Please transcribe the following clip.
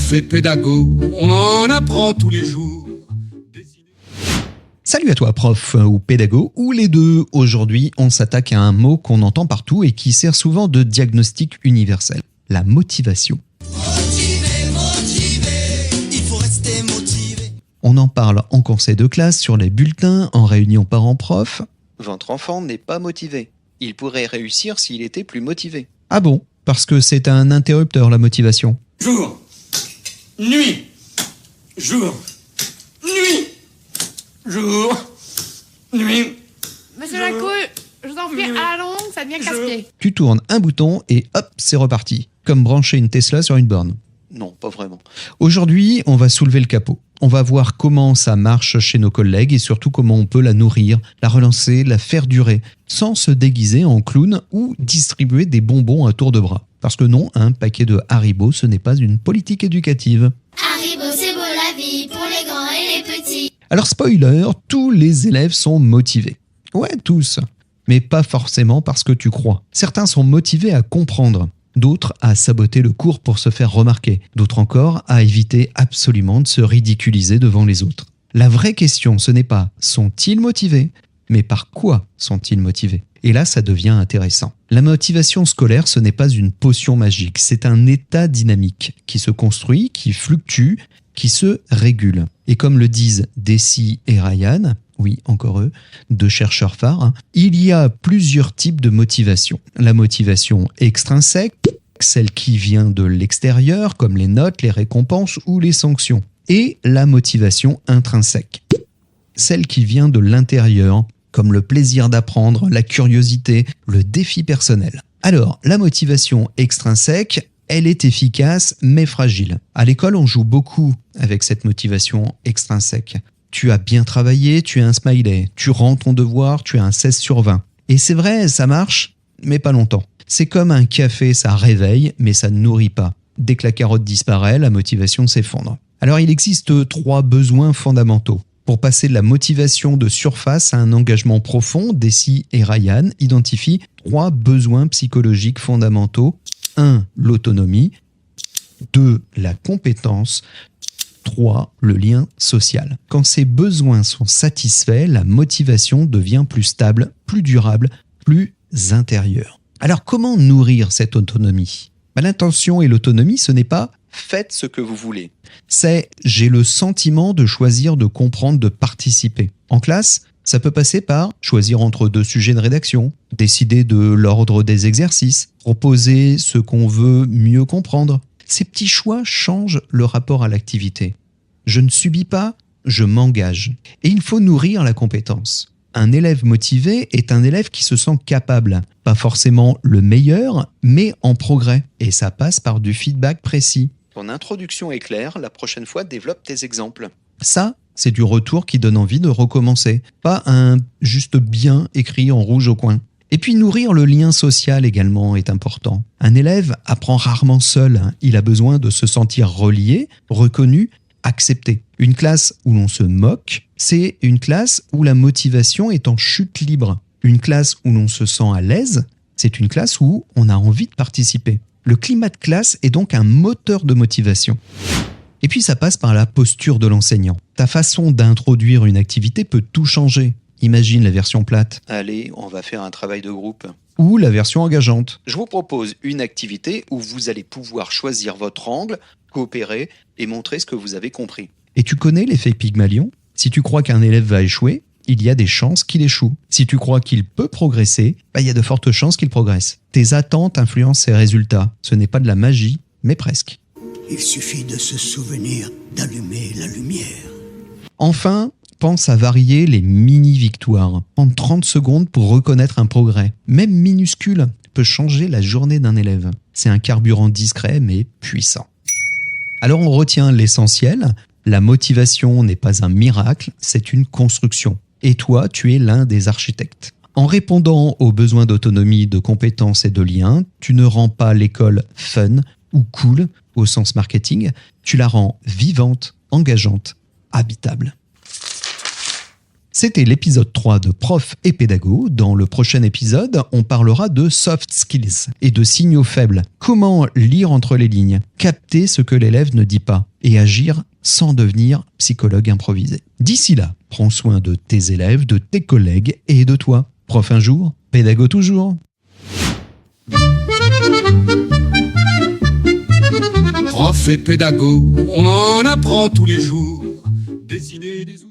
prof et pédago, on en apprend tous les jours. Salut à toi, prof ou pédago, ou les deux. Aujourd'hui, on s'attaque à un mot qu'on entend partout et qui sert souvent de diagnostic universel. La motivation. Il faut rester motivé. On en parle en conseil de classe, sur les bulletins, en réunion parents-prof. Votre enfant n'est pas motivé. Il pourrait réussir s'il était plus motivé. Ah bon? Parce que c'est un interrupteur, la motivation. Jour, nuit, jour, nuit, jour, nuit. Monsieur Lacouille, je vous en prie, à la longue, ça devient casse-pied. Tu tournes un bouton et hop, c'est reparti. Comme brancher une Tesla sur une borne. Non, pas vraiment. Aujourd'hui, on va soulever le capot. On va voir comment ça marche chez nos collègues et surtout comment on peut la nourrir, la relancer, la faire durer, sans se déguiser en clown ou distribuer des bonbons à tour de bras. Parce que non, un paquet de Haribo, ce n'est pas une politique éducative. Haribo, c'est beau la vie pour les grands et les petits. Alors spoiler, tous les élèves sont motivés. Ouais, tous. Mais pas forcément parce que tu crois. Certains sont motivés à comprendre. D'autres à saboter le cours pour se faire remarquer. D'autres encore à éviter absolument de se ridiculiser devant les autres. La vraie question, ce n'est pas « sont-ils motivés ?», mais par quoi sont-ils motivés ? Et là, ça devient intéressant. La motivation scolaire, ce n'est pas une potion magique, c'est un état dynamique qui se construit, qui fluctue, qui se régule. Et comme le disent Deci et Ryan, oui, encore eux, deux chercheurs phares, il y a plusieurs types de motivation. La motivation extrinsèque, celle qui vient de l'extérieur, comme les notes, les récompenses ou les sanctions. Et la motivation intrinsèque, celle qui vient de l'intérieur, comme le plaisir d'apprendre, la curiosité, le défi personnel. Alors, la motivation extrinsèque, elle est efficace mais fragile. À l'école, on joue beaucoup avec cette motivation extrinsèque. Tu as bien travaillé, tu as un smiley. Tu rends ton devoir, tu as un 16 sur 20. Et c'est vrai, ça marche, mais pas longtemps. C'est comme un café, ça réveille, mais ça ne nourrit pas. Dès que la carotte disparaît, la motivation s'effondre. Alors, il existe 3 besoins fondamentaux. Pour passer de la motivation de surface à un engagement profond, Deci et Ryan identifient 3 besoins psychologiques fondamentaux. 1. L'autonomie. 2. La compétence. 3. Le lien social. Quand ces besoins sont satisfaits, la motivation devient plus stable, plus durable, plus intérieure. Alors comment nourrir cette autonomie ? L'intention et l'autonomie, ce n'est pas « faites ce que vous voulez ». C'est « j'ai le sentiment de choisir, de comprendre, de participer ». En classe, ça peut passer par choisir entre 2 sujets de rédaction, décider de l'ordre des exercices, proposer ce qu'on veut mieux comprendre. Ces petits choix changent le rapport à l'activité. Je ne subis pas, je m'engage. Et il faut nourrir la compétence. Un élève motivé est un élève qui se sent capable. Pas forcément le meilleur, mais en progrès. Et ça passe par du feedback précis. Ton introduction est claire, la prochaine fois développe tes exemples. Ça, c'est du retour qui donne envie de recommencer. Pas un juste bien écrit en rouge au coin. Et puis nourrir le lien social également est important. Un élève apprend rarement seul. Il a besoin de se sentir relié, reconnu, accepté. Une classe où l'on se moque, c'est une classe où la motivation est en chute libre. Une classe où l'on se sent à l'aise, c'est une classe où on a envie de participer. Le climat de classe est donc un moteur de motivation. Et puis ça passe par la posture de l'enseignant. Ta façon d'introduire une activité peut tout changer. Imagine la version plate. Allez, on va faire un travail de groupe. Ou la version engageante. Je vous propose une activité où vous allez pouvoir choisir votre angle, coopérer et montrer ce que vous avez compris. Et tu connais l'effet Pygmalion ? Si tu crois qu'un élève va échouer, il y a des chances qu'il échoue. Si tu crois qu'il peut progresser, il y a de fortes chances qu'il progresse. Tes attentes influencent ses résultats. Ce n'est pas de la magie, mais presque. Il suffit de se souvenir d'allumer la lumière. Enfin, pense à varier les mini-victoires. Prendre 30 secondes pour reconnaître un progrès, même minuscule, peut changer la journée d'un élève. C'est un carburant discret mais puissant. Alors on retient l'essentiel, la motivation n'est pas un miracle, c'est une construction. Et toi, tu es l'un des architectes. En répondant aux besoins d'autonomie, de compétences et de liens, tu ne rends pas l'école fun ou cool au sens marketing, tu la rends vivante, engageante, habitable. C'était l'épisode 3 de Prof et Pédago. Dans le prochain épisode, on parlera de soft skills et de signaux faibles. Comment lire entre les lignes, capter ce que l'élève ne dit pas et agir sans devenir psychologue improvisé. D'ici là, prends soin de tes élèves, de tes collègues et de toi. Prof un jour, pédago toujours. Prof et pédago, on en apprend tous les jours. Des idées, des outils.